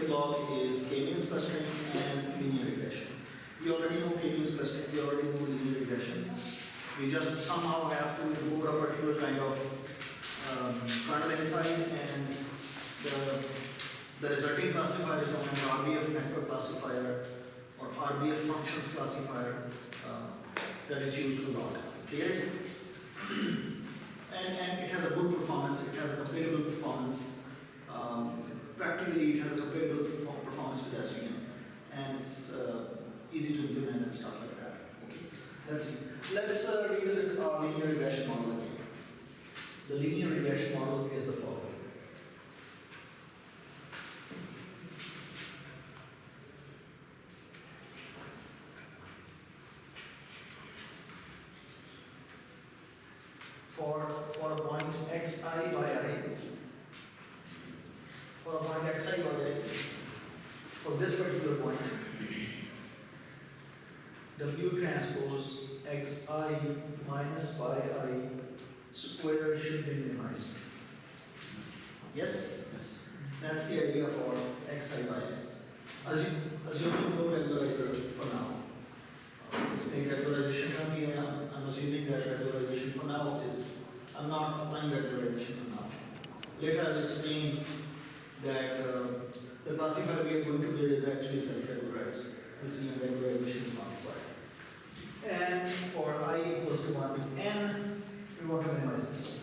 log is k-means clustering and linear regression. We already know k-means clustering, we already know linear regression. We just somehow have to go over a particular kind of kernel exercise, and the resulting classifier is known as RBF network classifier or RBF functions classifier that is used to log. Clear? And it has a good performance, it has a comparable performance. Practically it has a comparable performance with SVM, and it's easy to implement and stuff like that. Okay, let's see. Let's revisit our linear regression model again. The linear regression model is the following. For a point xi by I, for a point xi by I, for this particular point, W transpose xi minus by I square should be minimized. Yes? Yes. That's the idea for xi by I. Assuming no regularizer for now. This regularization can be, I'm assuming that regularization for now is, I'm not applying regularization for now. Later I'll explain that the classifier we are going to build is actually self-regularized. We'll see when regularization is not required. And for I equals to 1 to n, we want to minimize this.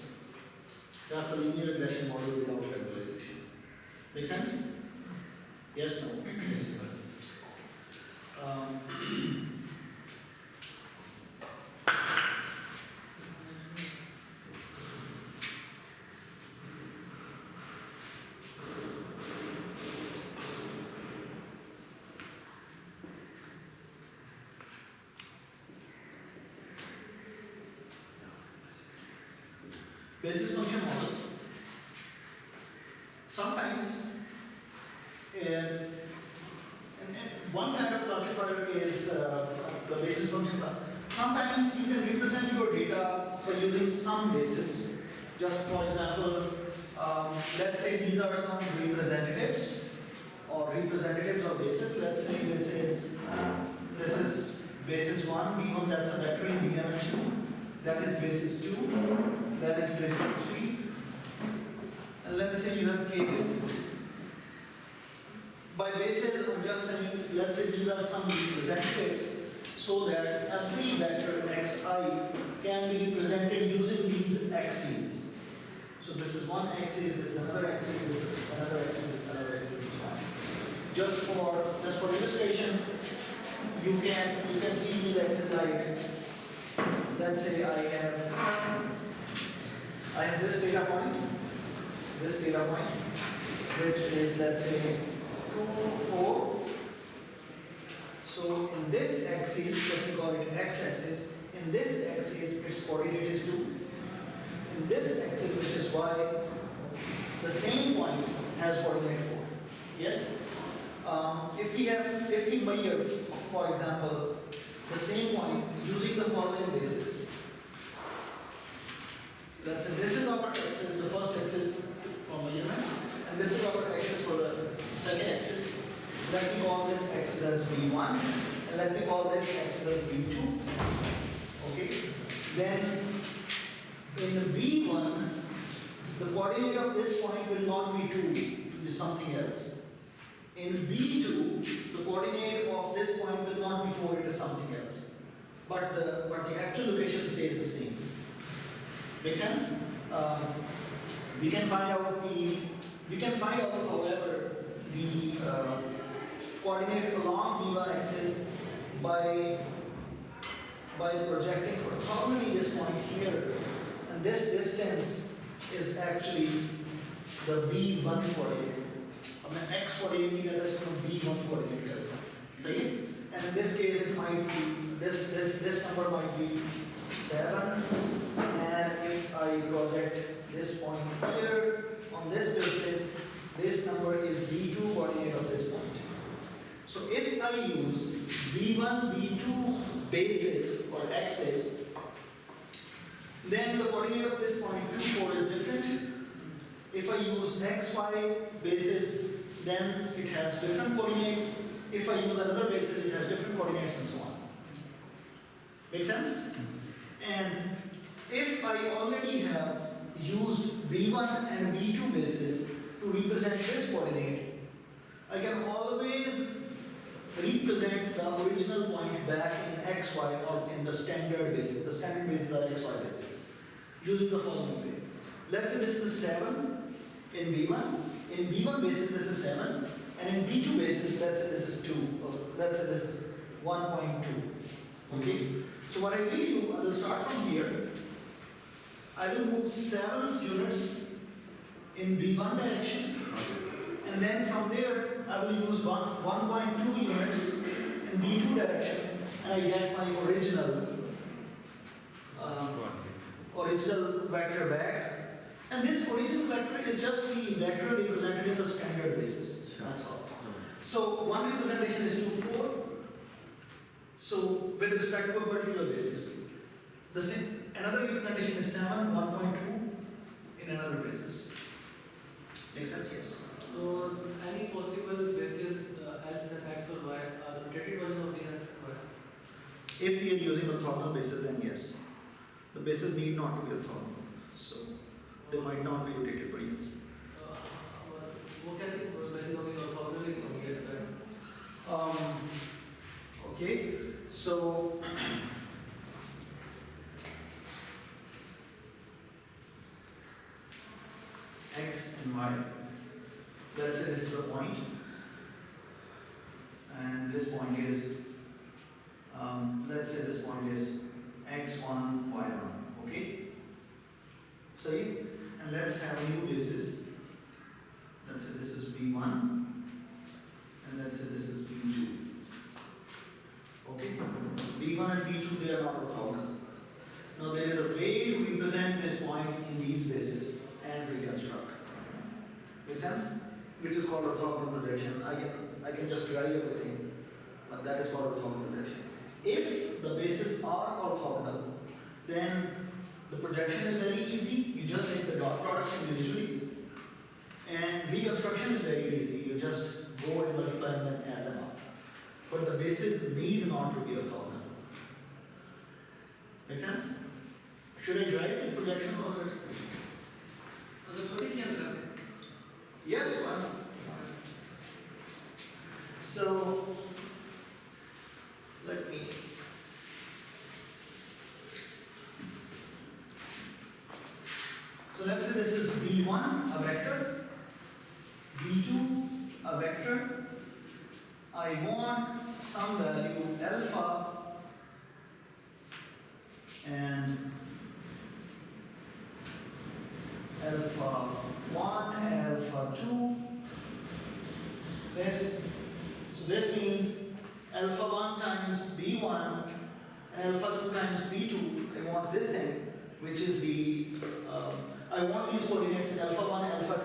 That's a linear regression model without regularization. Make sense? Yes, no? Basis function model. Sometimes, one kind of classifier is the basis function. Sometimes you can represent your data by using some basis. Just for example, let's say these are some representatives of basis. Let's say this is basis 1, B1, that's a vector in D dimension. That is basis 2. That is basis 3, and let's say you have k bases. By bases, I'm just saying, let's say these are some representatives, so that every vector xi can be represented using these axes. So this is one axis, this is another axis, this is another axis, this is another axis, and so on. Just for illustration, you can see these axes like, let's say I have this data point, which is, let's say, 2, 4. So in this axis, let me call it x-axis, in this axis its coordinate is 2. In this axis, which is y, the same point has coordinate 4. Yes? If we measure, for example, the same point using the following basis. Let's say this is our axis, the first axis for measurement, and this is our axis for the second axis. Let me call this axis as B1, and let me call this axis as B2. Okay? Then in the B1, the coordinate of this point will not be 2, it will be something else. In B2, the coordinate of this point will not be 4, it is something else. But the actual location stays the same. Make sense? We can find out, however, the coordinate along B1 axis by projecting orthogonally this point here, and this distance is actually the B1 coordinate. I mean, x coordinate together is from B1 coordinate together. See? And in this case, it might be this number might be 7. And if I project this point here on this basis, this number is B2 coordinate of this point. So if I use B1, B2 basis or axis, then the coordinate of this point 2, 4 is different. If I use XY basis, then it has different coordinates. If I use another basis, it has different coordinates and so on. Make sense? And if I already have used B1 and B2 basis to represent this coordinate, I can always represent the original point back in XY or in the standard basis. The standard basis are XY basis. Using the following way. Let's say this is 7 in B1. In B1 basis this is 7. And in B2 basis, let's say this is 2. Or let's say this is 1.2. Okay? So what I will do, I will start from here. I will move 7 units in B1 direction. And then from there, I will use 1.2 units in B2 direction. And I get my original vector back. And this original vector is just the vector represented in the standard basis. That's all. So one representation is 2, 4. So with respect to a particular basis. The same, another representation is 7, 1.2 in another basis. Makes sense? Yes. So any possible basis else than X or Y are the rotated version of the X or Y? If we are using orthogonal basis, then yes. The basis need not to be orthogonal. So they might not be rotated for units. वो कैसे basis होगी orthogonal ही होगी X Y? Okay. So X and Y. Let's say this is a point, and this point is, let's say this point is x1, y1, okay? So, and let's have a new basis. Let's say this is b1, and let's say this is b2. Okay? b1 and b2, they are not orthogonal. Now there is a way to represent this point in these bases and reconstruct. Make sense? Which is called orthogonal projection. I can just write everything, but that is called orthogonal projection. If the bases are orthogonal, then the projection is very easy. You just take the dot products individually, and reconstruction is very easy. You just go and multiply them and add them up. But the bases need not to be orthogonal. Make sense? Should I write the projection or? Yes, why not? So, let me. So let's say this is B1, a vector, B2, a vector. I want some value alpha and alpha 1, alpha 2. So this means alpha 1 times B1 and alpha 2 times B2. I want this thing, which is the, I want these coordinates in alpha 1, alpha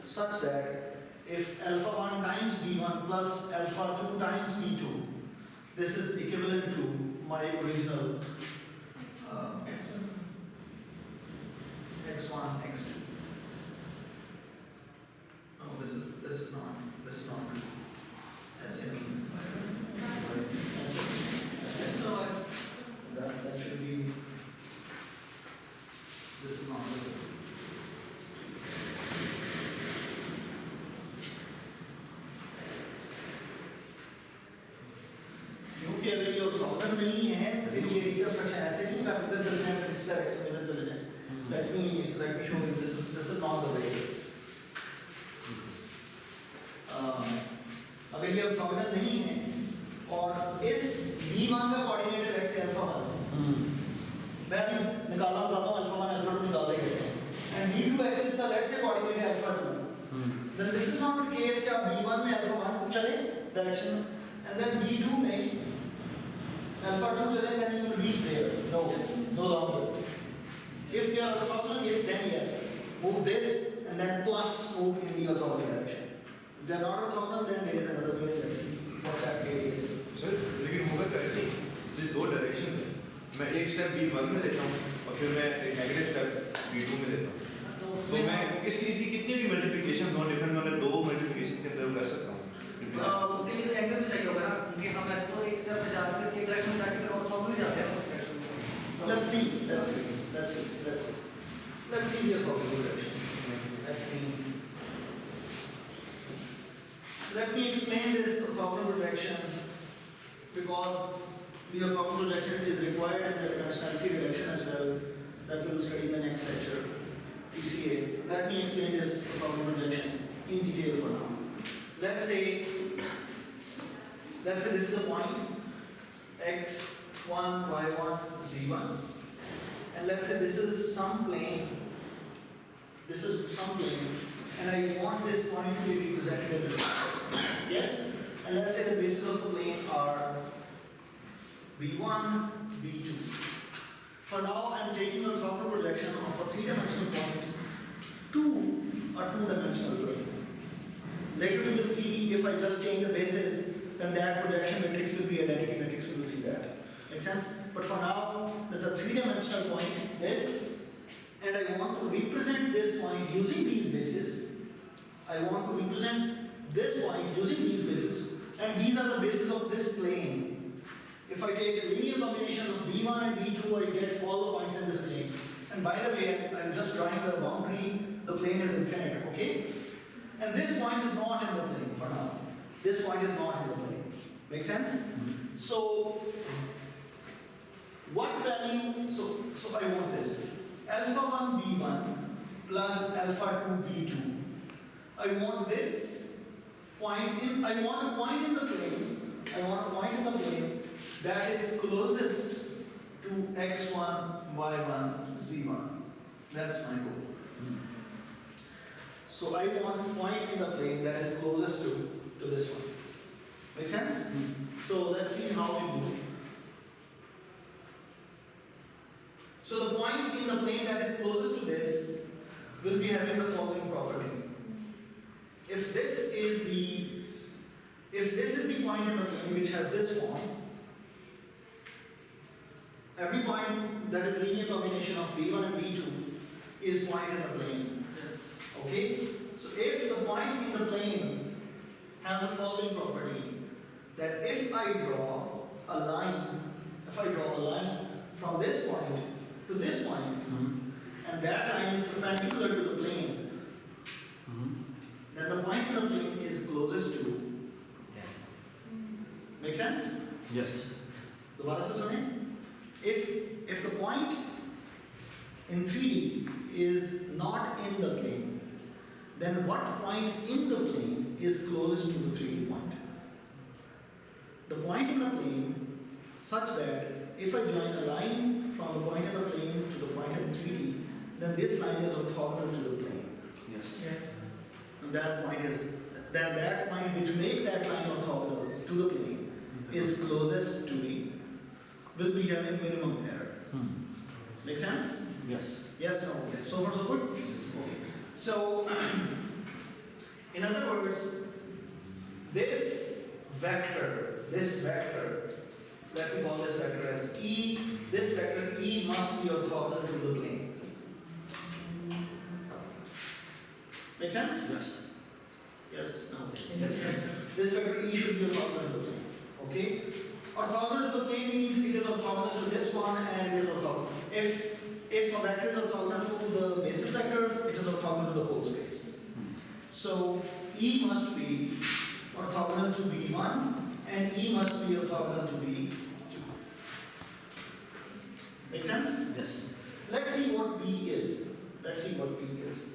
2, such that if alpha 1 times B1 plus alpha 2 times B2, this is equivalent to my original x1, x2. No, this is not true. That's it. That should be, this is not true. क्योंकि अगर ये orthogonal नहीं है, फिर ये reconstruction ऐसे नहीं कर इधर चले जाए, इस डायरेक्शन में इधर चले जाए. Let me show you this is not the way. अगर ये ऑर्थोगोनल नहीं है और इस B1 का कोऑर्डिनेट है लेट्स से अल्फा 1, मैं भी निकालना चाहता हूँ अल्फा 1 अल्फा 2 निकाल देंगे ऐसे, एंड B2 एक्सिस का लेट्स से कोऑर्डिनेट है alpha 2, then this is not the case कि आप B1 में अल्फा 1 चले डायरेक्शन and then B2 में alpha 2 चले, then you will reach there. No longer. If they are orthogonal, then yes, move this and then plus move in the orthogonal direction. If they are not orthogonal, then there is another way. Let's see what that way is. Sir, लेकिन होगा कैसे? जो दो direction है, मैं एक step B1 में लेता हूँ और फिर मैं एक नेगेटिव स्टेप B2 में लेता हूँ. तो तो मैं इस चीज़ की कितनी भी मल्टीप्लिकेशन नॉन डिफरेंट मैंने 2 मल्टीप्लिकेशन के अंदर कर सकता हूँ उसके लिए तो एंगल चाहिए होगा ना, क्योंकि हम ऐसे तो एक स्टेप में जा सकते हैं, इसके डायरेक्शन में जाके फिर ऑर्थोगोनल जाते हैं उस डायरेक्शन में। Let's see the orthogonal direction. Let me explain this orthogonal projection, because the orthogonal projection is required in the dimensionality reduction as well, that we'll study in the next lecture, PCA. Let me explain this orthogonal projection in detail for now. Let's say this is the point x1, y1, z1, and let's say this is some plane, and I want this point to be represented in this way. Yes? And let's say the bases of the plane are b1, b2. For now, I'm taking the orthogonal projection of a three-dimensional point to a two-dimensional plane. Later we will see if I just change the bases, then that projection matrix will be identity matrix. We will see that. Make sense? But for now, there's a three-dimensional point, this, and I want to represent this point using these bases. I want to represent this point using these bases, and these are the bases of this plane. If I take a linear combination of b1 and b2, I get all the points in this plane. And by the way, I'm just drawing the boundary, the plane is infinite, okay? And this point is not in the plane for now. This point is not in the plane. Make sense? So, what value, so I want this. Alpha 1 b1 plus alpha 2 b2. I want this point in, I want a point in the plane that is closest to x1, y1, z1. That's my goal. So I want a point in the plane that is closest to this one. Make sense? So let's see how we move. So the point in the plane that is closest to this will be having the following property. If this is the point in the plane which has this form, every point that is linear combination of b1 and b2 is point in the plane. Yes. Okay? So if the point in the plane has the following property, that if I draw a line from this point to this point, and that line is perpendicular to the plane, then the point in the plane is closest to. Make sense? Yes. दोबारा से सुने. If the point in 3D is not in the plane, then what point in the plane is closest to the 3D point? The point in the plane such that if I join a line from the point in the plane to the point in 3D, then this line is orthogonal to the plane. Yes. And that point which make that line orthogonal to the plane is closest to the, will be having minimum error. Make sense? Yes. Yes, no? So far so good? Okay. So, in other words, this vector, let me call this vector as E, this vector E must be orthogonal to the plane. Make sense? Yes. Yes, no? Yes. This vector E should be orthogonal to the plane. Okay? Orthogonal to the plane means it is orthogonal to this one and it is orthogonal. If a vector is orthogonal to the basis vectors, it is orthogonal to the whole space. So E must be orthogonal to B1 and E must be orthogonal to B2. Make sense? Yes. Let's see what B is. Let's see what E is.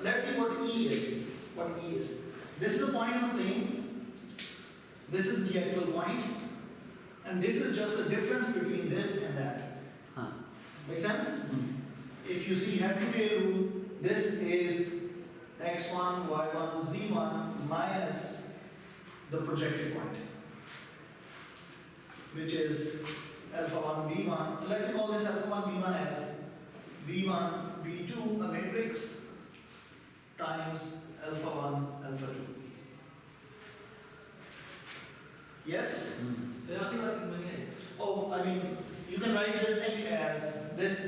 Let's see what E is. This is the point on the plane. This is the actual point. And this is just the difference between this and that. Make sense? If you see head-to-tail rule, this is x1, y1, z1 minus the projected point, which is alpha 1, b1. Let me call this alpha 1, b1 as b1, b2, a matrix, times alpha 1, alpha 2. Yes? Oh, I mean, you can write this thing as this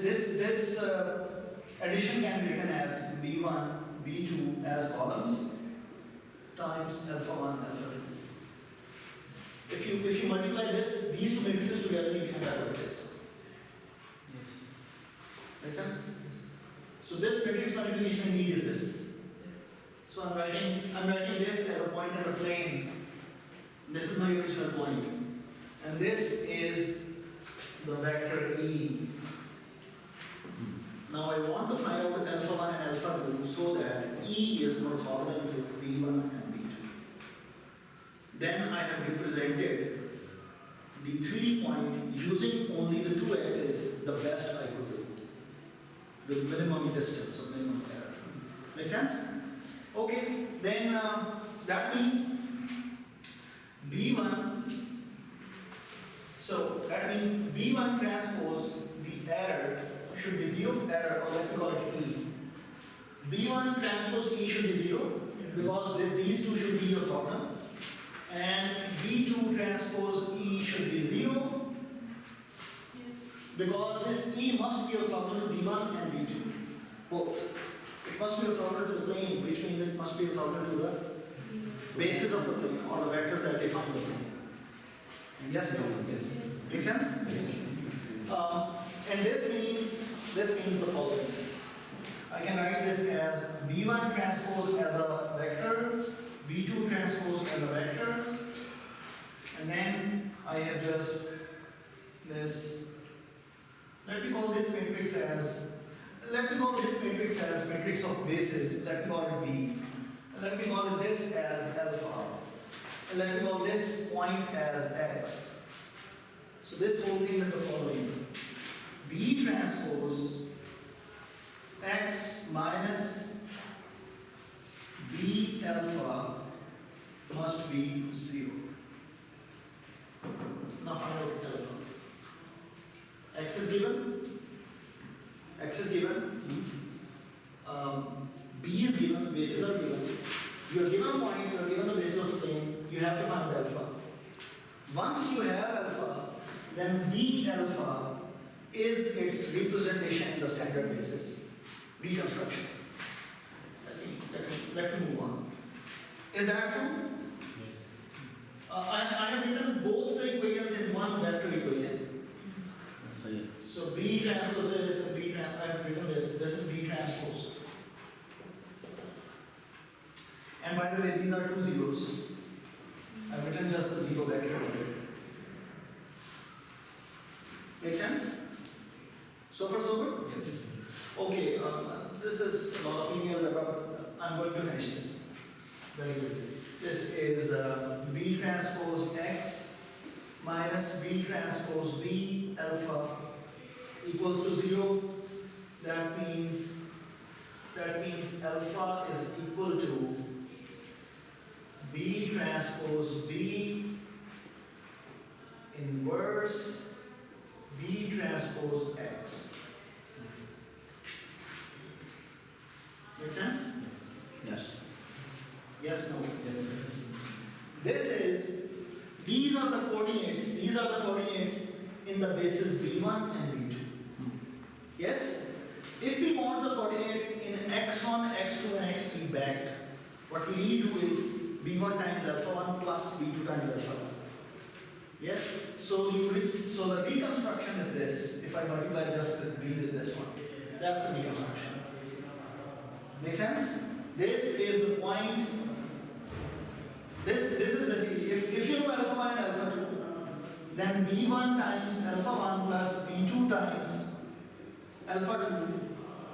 addition can be written as B1, B2 as columns times alpha 1, alpha 2. If you multiply these two matrices together, you can have this. Make sense? So this matrix multiplication need is this. So I'm writing this as a point on the plane. This is my original point. And this is the vector E. Now I want to find out alpha 1 and alpha 2 so that E is orthogonal to B1 and B2. Then I have represented the 3D point using only the two axes, the best I could do, with minimum distance or minimum error. Make sense? Okay, then that means B1, so that means B1 transpose, the error should be 0, error, or let me call it E. B1 transpose E should be 0 because these two should be orthogonal, and B2 transpose E should be 0 because this E must be orthogonal to B1 and B2, both. It must be orthogonal to the plane, which means it must be orthogonal to the basis of the plane or the vectors that define the plane. Yes, no? Yes. Make sense? And this means the following. I can write this as B1 transpose as a vector, B2 transpose as a vector, and then I have just this. Let me call this matrix as matrix of bases. Let me call it B. Let me call it this as alpha. And let me call this point as X. So this whole thing is the following. B transpose X minus B alpha must be 0. Now find out alpha. X is given. B is given, bases are given. You are given a point, you are given the basis of the plane, you have to find alpha. Once you have alpha, then B alpha is its representation in the standard basis. Reconstruction. Let me move on. Is that true? Yes. I have written both the equations in one vector equation. So B transpose this and I have written this is B transpose. And by the way, these are two zeros. I've written just the zero vector here. Make sense? So far so good? Yes. Okay, this is a lot of linear, but I'm going to finish this. Very good. This is B transpose X minus B transpose B alpha equals to 0. That means alpha is equal to B transpose B inverse B transpose X. Make sense? Yes. Yes, no? Yes. These are the coordinates in the basis B1 and B2. Yes? If we want the coordinates in x1, x2 and x3 back, what we need to do is B1 times alpha 1 plus B2 times alpha 1. Yes? So the reconstruction is this. If I multiply just with B with this one, that's the reconstruction. Make sense? This is the point. This is basically, if you know alpha 1 and alpha 2, then B1 times alpha 1 plus B2 times alpha 2,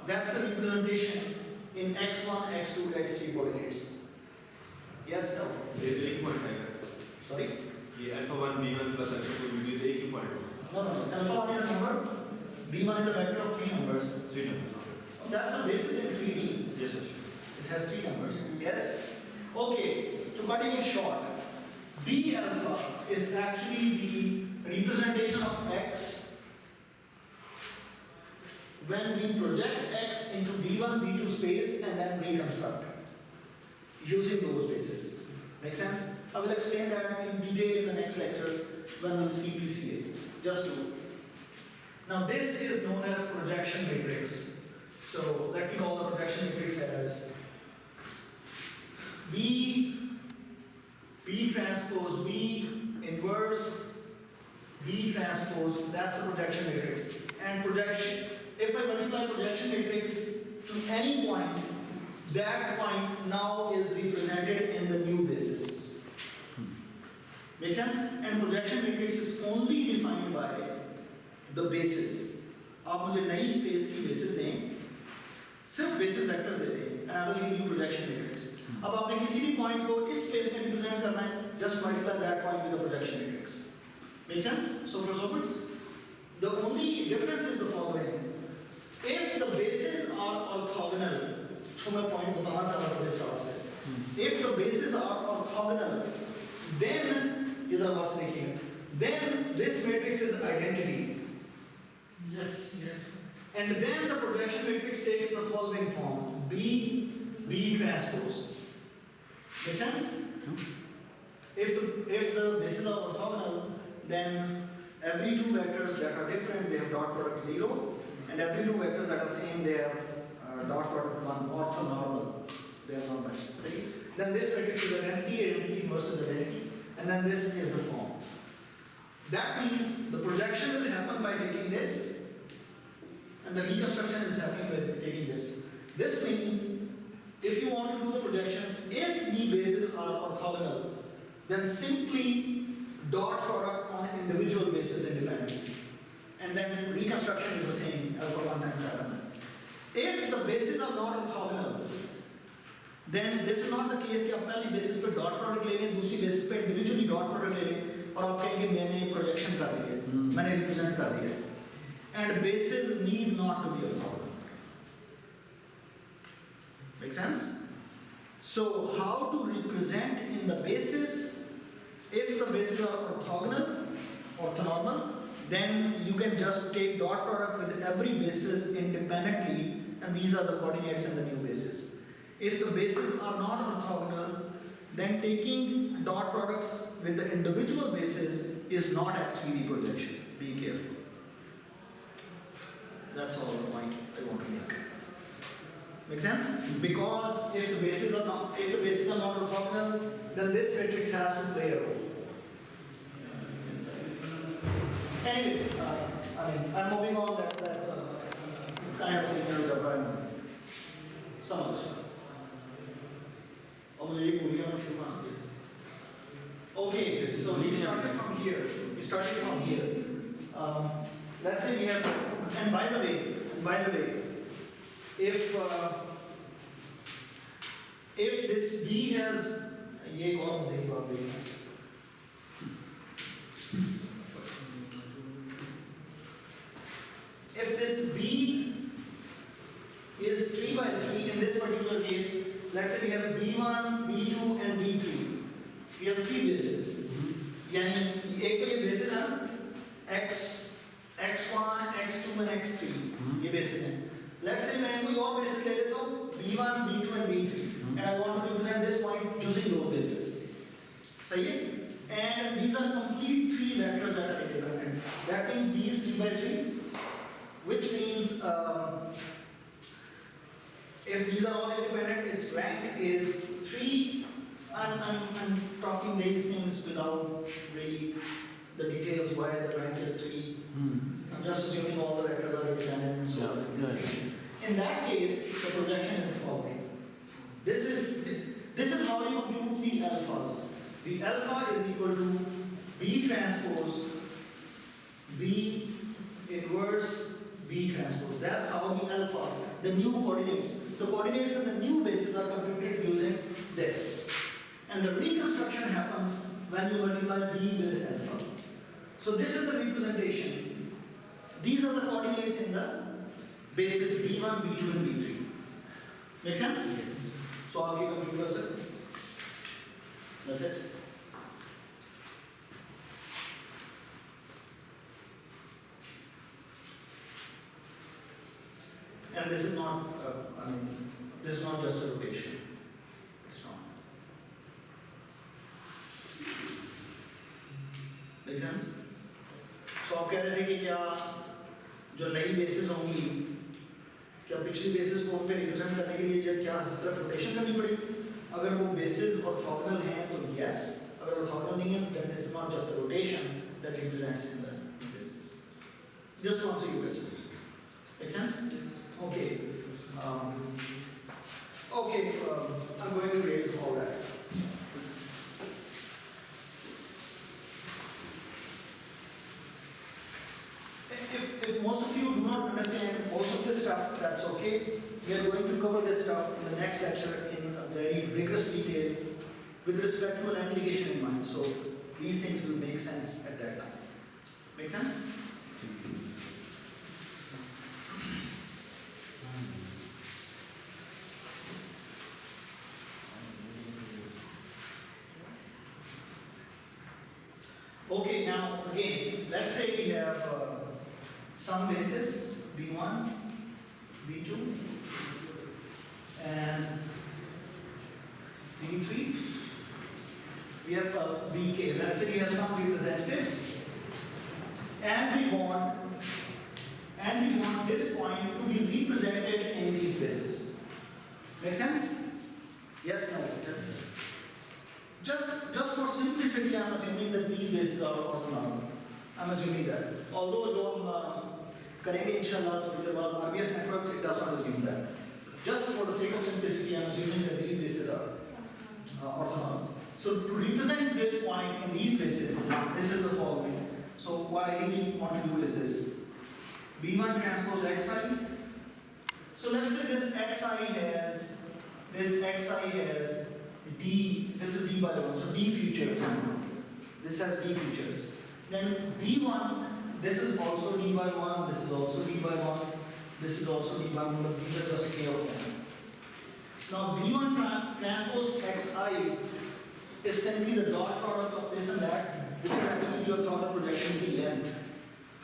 that's the representation in x1, x2, x3 coordinates. Yes, no? ये एक point आएगा Sorry? ये alpha 1 b1 plus alpha 2 b2 ये एक ही point होगा No. Alpha 1 is a number, B1 is a vector of 3 numbers. 3 number That's a basis in 3D. Yes sir It has 3 numbers. Yes? Okay, to cutting it short, B alpha is actually the representation of X when we project X into B1, B2 space and then reconstruct using those bases. Make sense? I will explain that in detail in the next lecture when we'll see PCA. Just to. Now this is known as projection matrix. So let me call the projection matrix as B transpose B inverse B transpose, that's the projection matrix. And projection, if I multiply projection matrix to any point, that point now is represented in the new basis. Make sense? And projection matrix is only defined by the basis. आप मुझे नई space की basis दें, सिर्फ basis vectors दे दें, and I will give you projection matrix. अब आपने किसी भी पॉइंट को इस स्पेस में रिप्रेजेंट करना है, just multiply that point with the projection matrix. Make sense? So for soapers, the only difference is the following. If the bases are orthogonal, जो मैं पॉइंट बताना चाह रहा था इस हिसाब से, if the bases are orthogonal, then इधर आवाज देखिए, then this matrix is identity. Yes. And then the projection matrix takes the following form: B transpose. Make sense? If the bases are orthogonal, then every two vectors that are different, they have dot product 0, and every two vectors that are same, they have dot product 1, orthonormal. They are not much. See? Then this matrix is identity versus identity, and then this is the form. That means the projection will happen by taking this, and the reconstruction is happening by taking this. This means if you want to do the projections, if the bases are orthogonal, then simply dot product on individual basis independently. And then reconstruction is the same, alpha 1 times alpha 1. If the bases are not orthogonal, then this is not the case कि आप पहली basis पे dot product ले लें, दूसरी basis पे individually dot product ले लें, और आप कहेंगे मैंने projection कर दी है, मैंने represent कर दिया है. And bases need not to be orthogonal. Make sense? So how to represent in the basis? If the bases are orthonormal, then you can just take dot product with every basis independently, and these are the coordinates in the new basis. If the bases are not orthogonal, then taking dot products with the individual bases is not actually the projection. Be careful. That's all the point I want to make. Make sense? Because if the bases are not orthogonal, then this matrix has to play a role. Anyways, I'm moving on. That's it's kind of linear algebra. So much. Okay, so we started from here. Let's say we have, and by the way, if this B has, ये कौन सी बात है? If this B is 3 by 3 in this particular case, let's say we have B1, B2 and B3. We have three bases. यानी एक तो ये bases है x1, x2 and x3. ये bases हैं. Let's say मैं कोई और bases ले लेता हूँ B1, B2 and B3, and I want to represent this point using those bases. सही है? And these are complete three vectors that are independent. That means B is 3 by 3. Which means if these are all independent, its rank is 3. I'm talking these things without really the details why the rank is 3. I'm just assuming all the vectors are independent and so on. In that case, the projection is the following. This is how you compute the alphas. The alpha is equal to B transpose B inverse B transpose. That's how the alpha, the new coordinates. The coordinates in the new bases are computed using this. And the reconstruction happens when you multiply B with alpha. So this is the representation. These are the coordinates in the bases B1, B2 and B3. Make sense? So I'll give a computer cursor. That's it. And this is not, this is not just a rotation. It's not. Make sense? So आप कह रहे थे कि क्या जो नई bases होंगी, क्या पिछली बेसिस को उन पे रिप्रेजेंट करने के लिए क्या सिर्फ रोटेशन करनी पड़ेगी? अगर वो बेसिस ऑर्थोगोनल हैं तो यस, अगर ऑर्थोगोनल नहीं है तो then this is not just the rotation that represents in the basis. Just to answer your question. Make sense? Okay. I'm going to raise all that. If most of you do not understand most of this stuff, that's okay. We are going to cover this stuff in the next lecture in a very rigorous detail with respect to an application in mind. So these things will make sense at that time. Make sense? Okay, now again, let's say we have some basis B1, B2, and B3. We have BK. Let's say we have some representatives, and we want this point to be represented in these bases. Make sense? Yes, no? Yes. Just for simplicity, I'm assuming that these bases are orthonormal. I'm assuming that. Although करेंगे इंशाल्लाह तो फिर बाद RBF Networks it does not assume that. Just for the sake of simplicity, I'm assuming that these bases are orthonormal. So to represent this point in these bases, this is the following. So what I really want to do is this: B1 transpose xi. So let's say this xi has d. This is d by 1. So d features. This has d features. Then V1. This is also d by 1, this is also d by 1, this is also d by 1, but these are just k of 1. Now V1 transpose xi is simply the dot product of this and that, which is actually your orthogonal projection की length,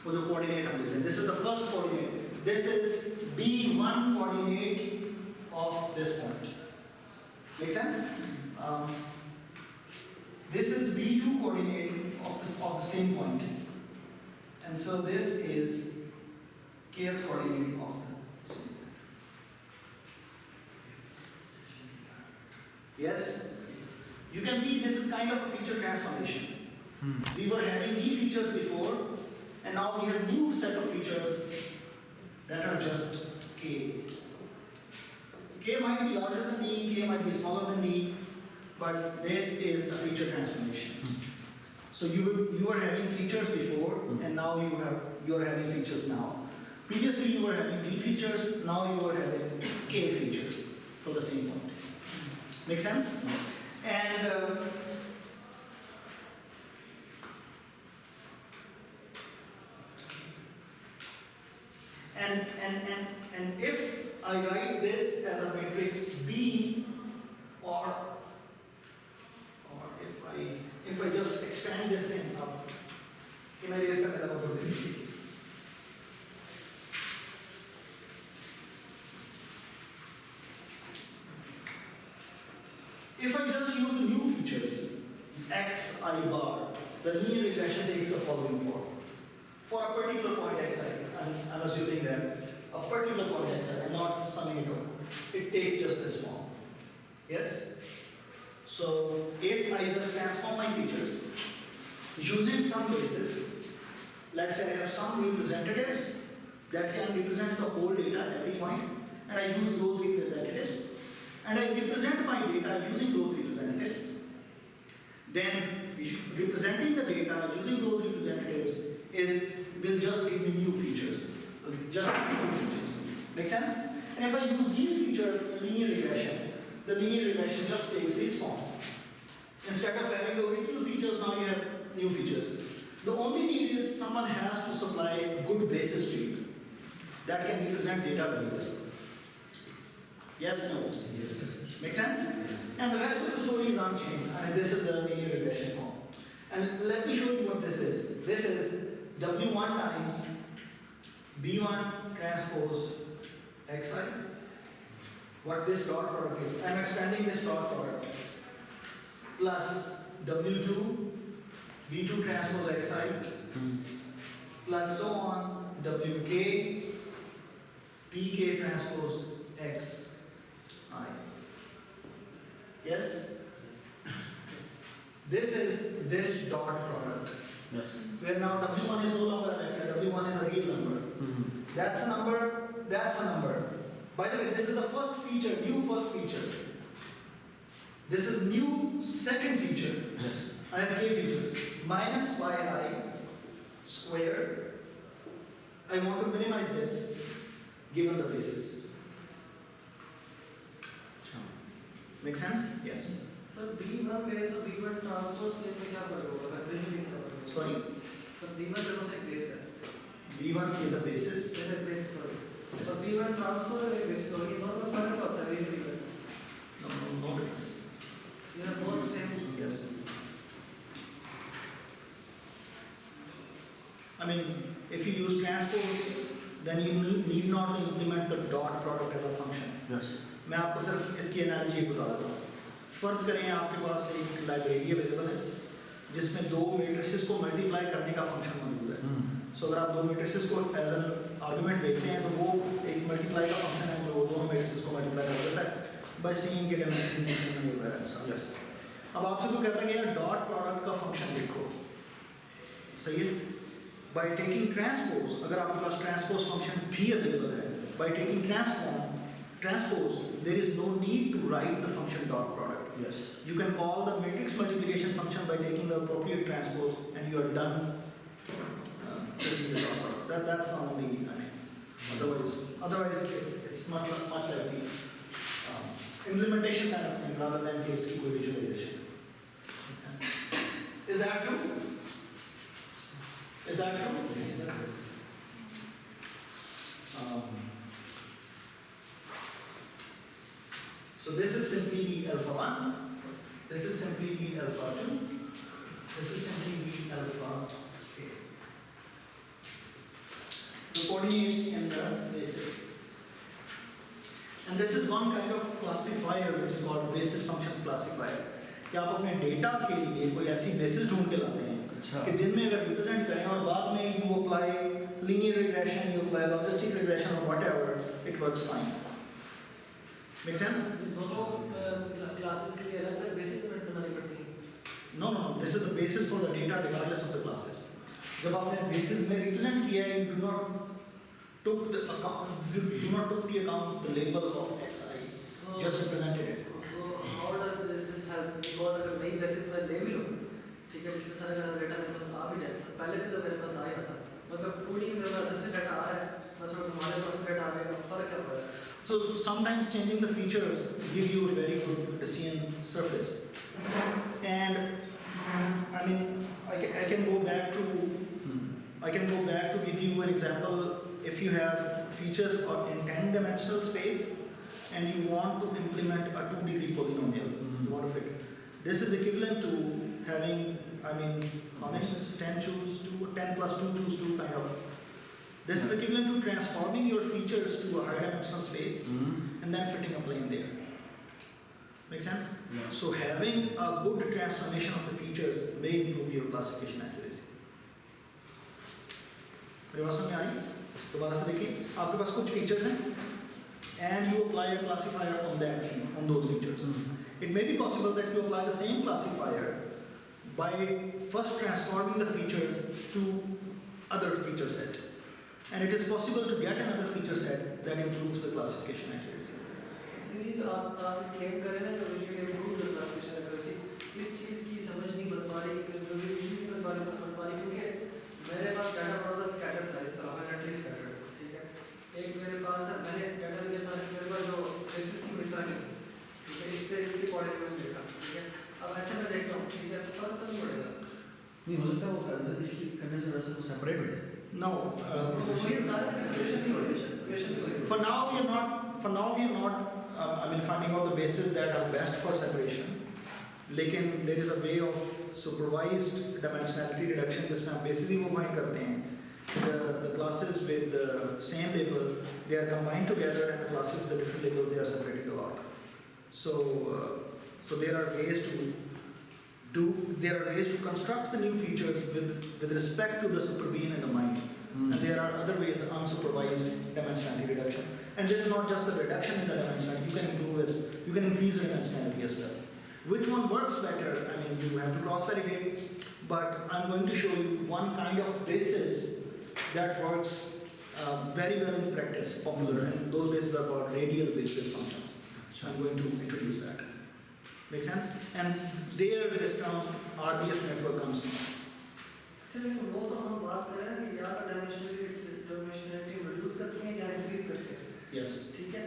वो जो coordinate हम लेते हैं. This is the first coordinate. This is B1 coordinate of this point. Make sense? This is B2 coordinate of the same point. And so this is kth coordinate of the same. Yes? You can see this is kind of a feature transformation. We were having D features before, and now we have new set of features that are just K. K might be larger than D, K might be smaller than D, but this is a feature transformation. So you were having features before, and now you are having features now. Previously you were having D features, now you are having K features for the same point. Make sense? And if I write this as a matrix B, or if I just expand this thing up, if I just use the new features, xi bar, the linear regression takes the following form. For a particular point xi, I'm assuming that a particular point xi, I'm not summing it up, it takes just this form. Yes? So if I just transform my features using some basis, let's say I have some representatives that can represent the whole data at every point, and I use those representatives, and I represent my data using those representatives, then representing the data using those representatives will just give me new features. Just new features. Make sense? And if I use these features in linear regression, the linear regression just takes this form. Instead of having the original features, now you have new features. The only need is someone has to supply a good basis tree that can represent data very well. Yes, no? Yes. Make sense? And the rest of the story is unchanged. And this is the linear regression form. And let me show you what this is. This is W1 times B1 transpose xi. What this dot product is. I'm expanding this dot product. Plus W2 B2 transpose xi. Plus so on wk PK transpose X I. Yes? This is this dot product. Yes. Where now W1 is no longer a vector, W1 is a real number. That's a number, that's a number. By the way, this is the first feature, new first feature. This is new second feature. Yes. I have k feature. Minus yi squared. I want to minimize this given the basis. Make sense? Yes. Sir B1 base और B1 transpose plane में क्या फर्क होगा? Specially link करोगे। Sorry. Sir B1 दोनों से एक base है। V1 is a basis. जैसे बेस सॉरी। और B1 ट्रांसपोज एक बेस होगी। दोनों में फर्क क्या होता है basically? No difference. They are both the same. Yes. I mean, if you use transpose, then you need not to implement the dot product as a function. Yes. मैं आपको सिर्फ इसकी एनालॉजी बता देता हूँ। फर्ज करें आपके पास एक लाइब्रेरी अवेलेबल है जिसमें दो मैट्रिसेस को मल्टीप्लाई करने का फंक्शन मौजूद है। सो अगर आप दो मैट्रिसेस को एज एन आर्गुमेंट देखते हैं तो वो एक मल्टीप्लाई का फंक्शन है जो दोनों मैट्रिसेस को मल्टीप्लाई कर देता है बाय सीइंग के डायमेंशन मिसिंग वगैरह। Yes. अब आपसे कोई कहता है कि यार डॉट प्रोडक्ट का फंक्शन लिखो, सही है? बाय टेकिंग ट्रांसपोज, अगर आपके पास ट्रांसपोज फंक्शन भी अवेलेबल है, by taking transpose, there is no need to write the function dot product. Yes. You can call the matrix multiplication function by taking the appropriate transpose, and you are done taking the dot product. That's the only. I mean, otherwise it's much like the implementation kind of thing rather than case key visualization. Makes sense? Is that true? Is that true? Yes. So this is simply the alpha 1, this is simply the alpha 2, this is simply the alpha k. The coordinates in the basis. And this is one kind of classifier which is called basis functions classifier. कि आप अपने data के लिए कोई ऐसी basis ढूंढ के लाते हैं कि जिनमें अगर रिप्रेजेंट करें और बाद में you apply linear regression, you apply logistic regression or whatever, it works fine. Make sense? दोनों क्लासेस के लिए अलग बेसिक यूनिट बनानी पड़ती है। No, this is the basis for the data regardless of the classes. जब आपने basis में represent किया है, you do not took the account the label of xi, just represented it. So how does this help? Because अगर नई basis में ले भी लो, ठीक है, जितने सारे डेटा मेरे पास आ भी जाए, पहले भी तो मेरे पास आया था, मतलब कोडिंग में जैसे डेटा आ रहा है, मतलब तुम्हारे पास डेटा आ रहा है, फर्क क्या पड़ेगा? So sometimes changing the features give you a very good Hessian surface. And I mean, I can go back to give you an example. If you have features in n-dimensional space and you want to implement a 2-degree polynomial, you want to fit. This is equivalent to having, I mean, how many? 10 choose 2, 10 plus 2 choose 2 kind of. This is equivalent to transforming your features to a higher dimensional space and then fitting a plane there. Make sense? Yeah. So having a good transformation of the features may improve your classification accuracy. मेरी बात समझ में आ रही? दोबारा से देखिए, आपके पास कुछ features हैं and you apply a classifier on those features. It may be possible that you apply the same classifier by first transforming the features to other feature set. And it is possible to get another feature set that improves the classification accuracy. इसलिए जो आप claim करें ना कि मुझे improve the classification accuracy, इस चीज़ की समझ नहीं बन पा रही कि मुझे नहीं बन पा रही क्योंकि मेरे पास डाटा थोड़ा सा स्कैटर्ड था, इस तरह मैंने स्कैटर्ड, ठीक है, एक मेरे पास है, मैंने डाटा के साथ मेरे पास जो बेसिस की मिसरा है, ठीक है, इस पे इसकी कोऑर्डिनेट देखा, ठीक है, अब ऐसे मैं देखता हूँ, ठीक है, तो फर्क तो नहीं पड़ेगा। नहीं हो सकता वो इसकी करने से वैसे वो सेपरेट हो जाए। No. For now we are not. I mean, finding out the bases that are best for separation. लेकिन there is a way of supervised dimensionality reduction जिसमें आप basically वो find करते हैं. The classes with the same label, they are combined together, and the classes with the different labels, they are separated a lot. So there are ways to construct the new features with respect to the superbeing and the mind. And there are other ways, unsupervised dimensionality reduction. And this is not just the reduction in the dimensionality, you can increase the dimensionality as well. Which one works better? I mean, you have to cross-validate, but I'm going to show you one kind of basis that works very well in practice, popular, and those bases are called radial basis functions. So I'm going to introduce that. Make sense? And there this term RBF network comes from. चलिए वो तो हम बात कर रहे हैं कि या तो डायमेंशनलिटी रिड्यूस करते हैं या इंक्रीज करते हैं. Yes. ठीक है.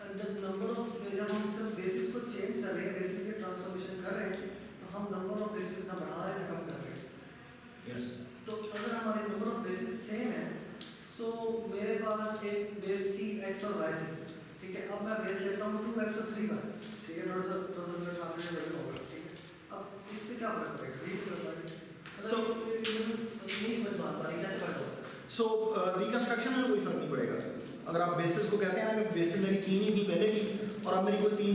And the number of जब हम सिर्फ बेसिस को चेंज कर रहे हैं, बेसिस के ट्रांसफॉर्मेशन कर रहे हैं, तो हम नंबर ऑफ बेसिस इतना बढ़ा रहे हैं कम कर रहे हैं. Yes. तो अगर हमारे नंबर ऑफ बेसिस सेम है, सो मेरे पास एक बेस थी x और y थी. ठीक है. अब मैं बेस लेता हूँ 2x और 3y. ठीक है. थोड़ा सा ट्रांसफॉर्मेशन वैल्यू होगा. ठीक है. अब इससे क्या फर्क पड़ेगा? So रिकंस्ट्रक्शन में कोई फर्क नहीं पड़ेगा. अगर आप बेसिस को कहते हैं ना कि बेसिस मेरी 3 ही थी पहले की और अब मेरी कोई 3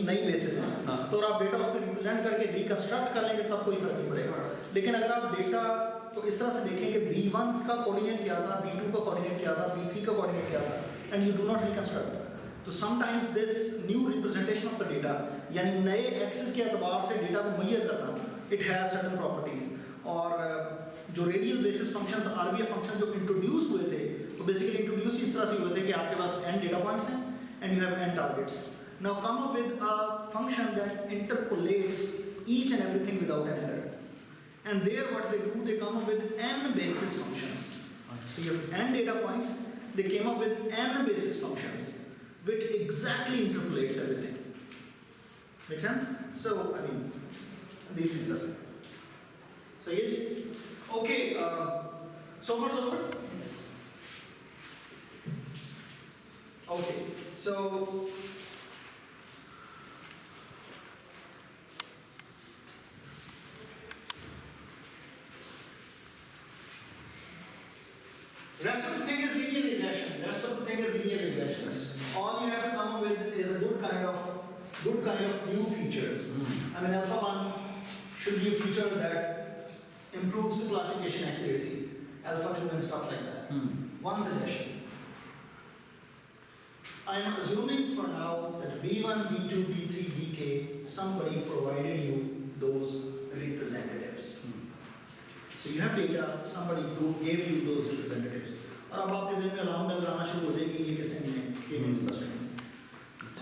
नई बेसिस है, तो अगर आप डेटा उस पर रिप्रेजेंट करके रिकंस्ट्रक्ट कर लेंगे तब कोई फर्क नहीं पड़ेगा. लेकिन अगर आप डेटा को इस तरह से देखें कि B1 का कोऑर्डिनेट क्या था, B2 का कोऑर्डिनेट क्या था, B3 का कोऑर्डिनेट क्या था, and you do not reconstruct, तो sometimes this new representation of the data, यानी नए एक्सिस के एतबार से डेटा को मुहैया करना, इट हैज सर्टेन प्रॉपर्टीज. और जो radial basis functions RBF function जो इंट्रोड्यूस हुए थे, तो बेसिकली इंट्रोड्यूस इस तरह से हुए थे कि आपके पास n डेटा पॉइंट्स हैं and you have n targets. Now come up with a function that interpolates each and everything without an error. And there what they do, they come up with n basis functions. So you have n data points, they came up with n basis functions which exactly interpolates everything. Make sense? So I mean, these things are. So yes, okay. So far so good. Yes. Okay. So rest of the thing is linear regression. All you have to come up with is a good kind of new features. I mean, alpha 1 should be a feature that improves the classification accuracy, alpha 2 and stuff like that. One suggestion. I am assuming for now that B1, B2, B3, BK, somebody provided you those representatives. So you have data, somebody who gave you those representatives. और अब आपके ज़हन में alarm bell आना शुरू हो जाएगी ये किसने दिए K-means clustering.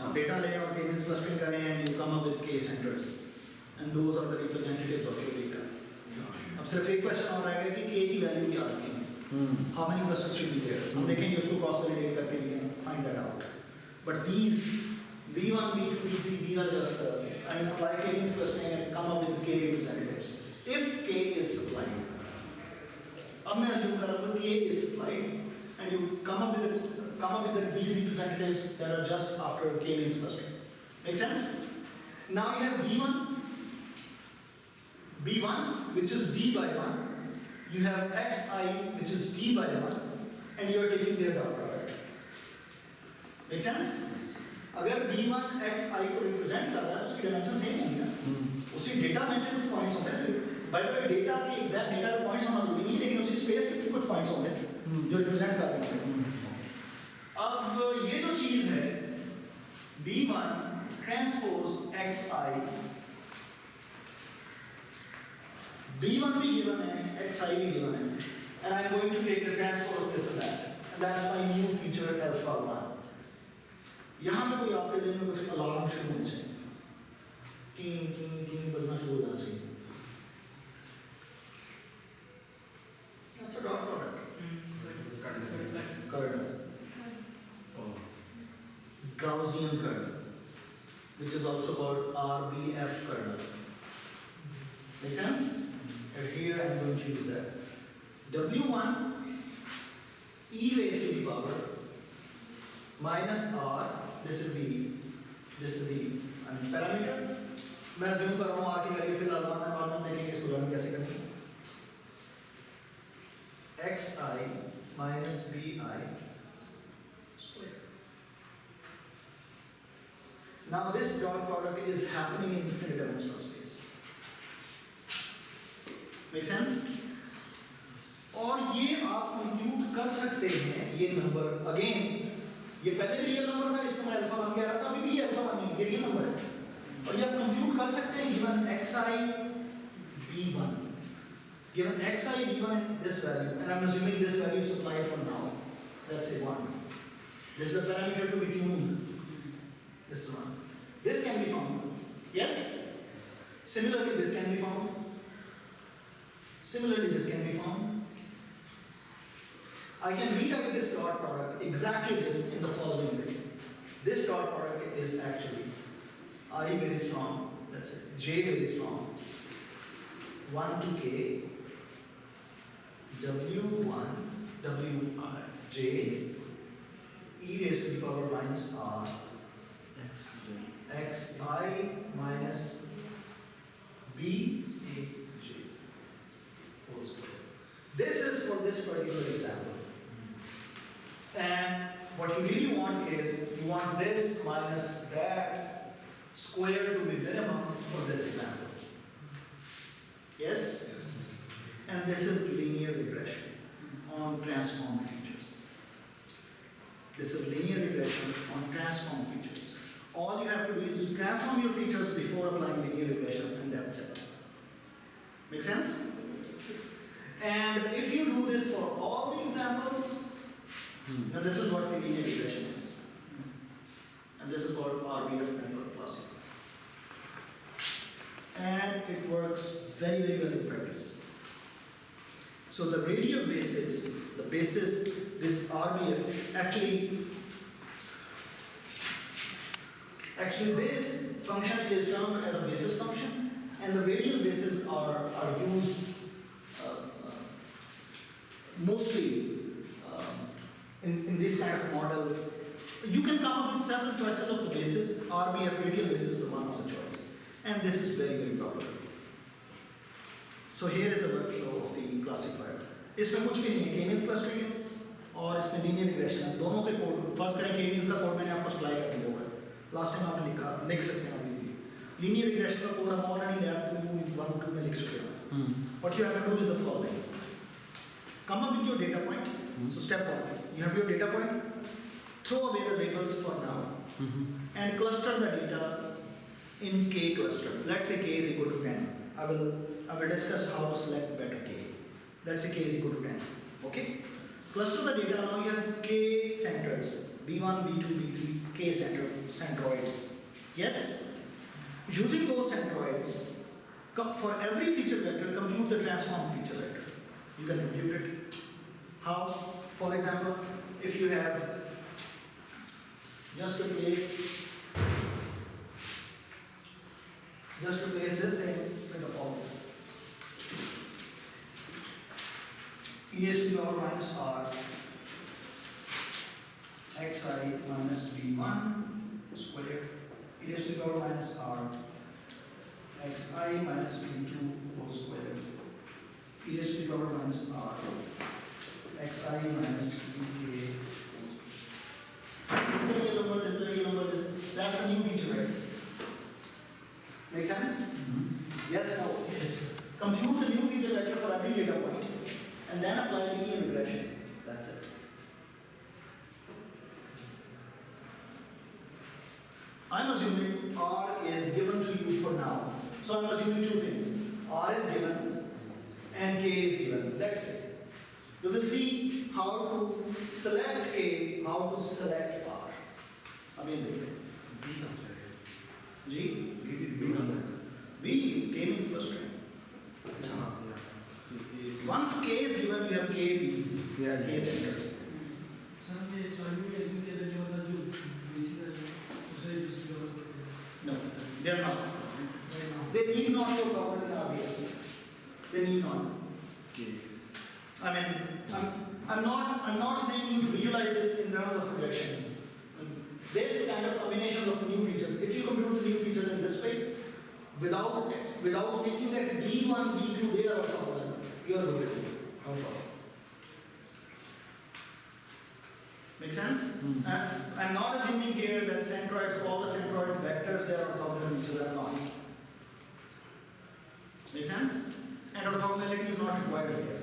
आप डेटा लें और K-means clustering करें and you come up with K centers, and those are the representatives of your data. अब सिर्फ एक क्वेश्चन और आएगा कि K की वैल्यू क्या रखें? How many clusters should be there? हम देखेंगे उसको क्रॉस वैलिडेट करके we can find that out. But these B1, B2, B3, these are just I mean apply K-means clustering and come up with K representatives. If K is supplied, अब मैं assume कर रहा हूँ K is supplied, and you come up with these representatives that are just after K-means clustering. Make sense? Now you have B1, which is D by 1. You have Xi, which is D by 1, and you are taking their dot product. Make sense? अगर B1 Xi को represent कर रहा है, उसकी dimension same होगी ना? उसी data में से कुछ पॉइंट्स होते हैं. बाय द वे डेटा के एग्जैक्ट डेटा के पॉइंट्स होना जरूरी नहीं, लेकिन उसी स्पेस के कुछ पॉइंट्स होंगे जो रिप्रेजेंट कर रहे हैं. अब ये जो चीज है B1 ट्रांसपोज Xi, B1 भी given है, Xi भी given है, and I'm going to take the transpose of this and that, and that's my new feature alpha 1. यहाँ पे कोई आपके ज़हन में कुछ अलार्म शुरू होना चाहिए, टीं बजना शुरू होना चाहिए. That's a dot product. Kernel. Gaussian kernel, which is also called RBF kernel. Make sense? And here I'm going to use that. W1 e raised to the power minus r. This is the parameter. मैं assume कर रहा हूँ r की value फिलहाल बाद में देखेंगे इसको रन कैसे करनी है. Xi minus Bi square. Now this dot product is happening in infinite dimensional space. Make sense? और ये आप compute सकते हैं ये नंबर अगेन, ये पहले भी रियल नंबर था, इसको मैं अल्फा 1 कह रहा था, अभी भी ये अल्फा 1 है, ये रियल नंबर है, और ये आप कंप्यूट कर सकते हैं given xi b1, given xi b1 and this value, and I'm assuming this value is supplied for now, let's say 1. This is a parameter to be tuned, this one. This can be found, yes? Similarly, this can be found. Similarly, this can be found. I can rewrite this dot product, exactly this, in the following way. This dot product is actually I very strong, let's say j very strong, 1 to k, w1, wj, e raised to the power minus r, xi minus bj whole square. This is for this particular example. And what you really want is, you want this minus that square to be minimum for this example. Yes? And this is linear regression on transform features. This is linear regression on transform features. All you have to do is transform your features before applying linear regression, and that's it. Make sense? And if you do this for all the examples, now this is what the linear regression is. And this is called RBF network classifier. And it works very, very well in practice. So the radial basis, this RBF, actually this function is termed as a basis function, and the radial bases are used mostly in this kind of models. You can come up with several choices of the basis. RBF radial basis is the one of the choice, and this is very, very popular. So here is the workflow of the classifier. इसमें कुछ भी नहीं है, k-means clustering है और इसमें linear regression है. दोनों के कोड, फर्स्ट करें k-means का कोड मैंने आपको स्लाइड कर दिया हुआ है. लास्ट टाइम आपने लिख सकते हैं अभी. Linear regression का कोड हम ऑलरेडी लैब 2 में लिख चुके हैं. What you have to do is the following. Come up with your data point. So step 1, you have your data point. Throw away the labels for now, and cluster the data in k clusters. Let's say k is equal to 10. I will discuss how to select better k. Let's say k is equal to 10. Okay? Cluster the data. Now you have k centers. B1, B2, B3, k centroids. Yes? Using those centroids, for every feature vector, compute the transform feature vector. You can compute it. How? For example, if you have just to place this thing with the following. E raised to the power minus r xi minus b1 squared, e raised to the power minus r xi minus b2 whole squared, e raised to the power minus r xi minus bk. This is the real number, this is the real number, that's a new feature, right? Make sense? Yes, no? Yes. Compute the new feature vector for every data point and then apply linear regression. That's it. I'm assuming R is given to you for now. So I'm assuming two things. R is given and K is given. That's it. You will see how to select K, how to select R. I mean, G? B, K means clustering. Once K is given, you have K B's, K centers. No, they are not. They need not to cover in RBFs. They need not. I mean, I'm not saying you visualize this in terms of projections. This kind of combination of new features, if you compute the new features in this way, without thinking that B1, B2, they are a problem, you are going to out of. Make sense? And I'm not assuming here that centroids, all the centroid vectors, they are orthogonal to each other. Not. Make sense? And orthogonality is not required here.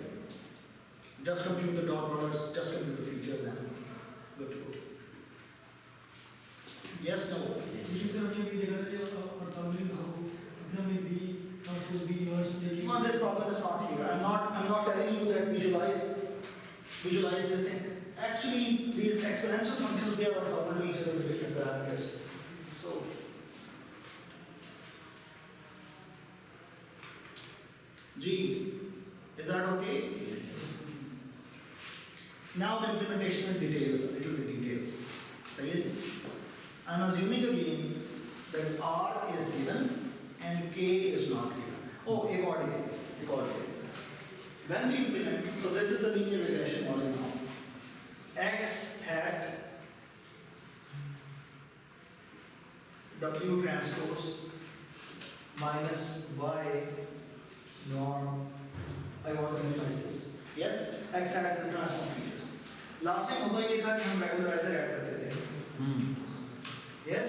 Just compute the dot products, just compute the features and good to go. Yes, no? No, this problem is not here. I'm not telling you that visualize this thing. Actually, these exponential functions, they are orthogonal to each other with different parameters. So, G, is that okay? Now the implementation in details, a little bit details. Say I'm assuming again that R is given and K is not given. Oh, एक और detail. When we implement, so this is the linear regression model now. X hat W transpose minus Y norm. I want to minimize this. Yes, X hat is the transform features. Last time होता ये था कि हम regularizer add करते थे. Yes.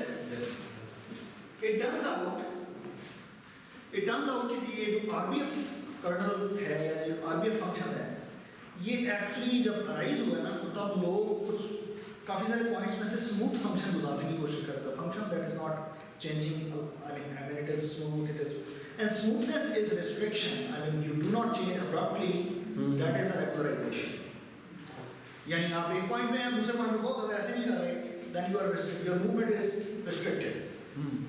It turns out कि ये जो RBF कर्नल है या जो RBF फंक्शन है, ये एक्चुअली जब अराइज हुआ है ना, तब लोग कुछ काफी सारे पॉइंट्स में से स्मूथ फंक्शन गुजारने की कोशिश करते हैं. Function that is not changing. I mean it is smooth. It is, and smoothness is restriction. I mean you do not change abruptly. That is a regularization. यानी आप एक पॉइंट में हैं, दूसरे पॉइंट में बहुत ज़्यादा ऐसे नहीं कर रहे, then you are restricted. Your movement is restricted.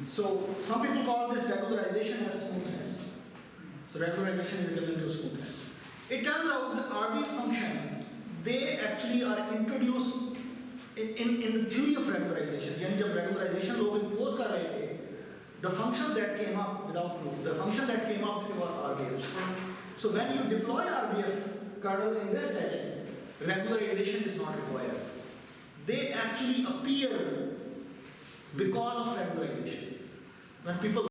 So some people call this regularization as smoothness. So regularization is equivalent to smoothness. It turns out the RBF function, they actually are introduced in the theory of regularization. यानी जब regularization लोग impose कर रहे थे, the function that came up without proof, the function that came up were RBFs. So when you deploy RBF kernel in this setting, regularization is not required. They actually appear because of regularization. When people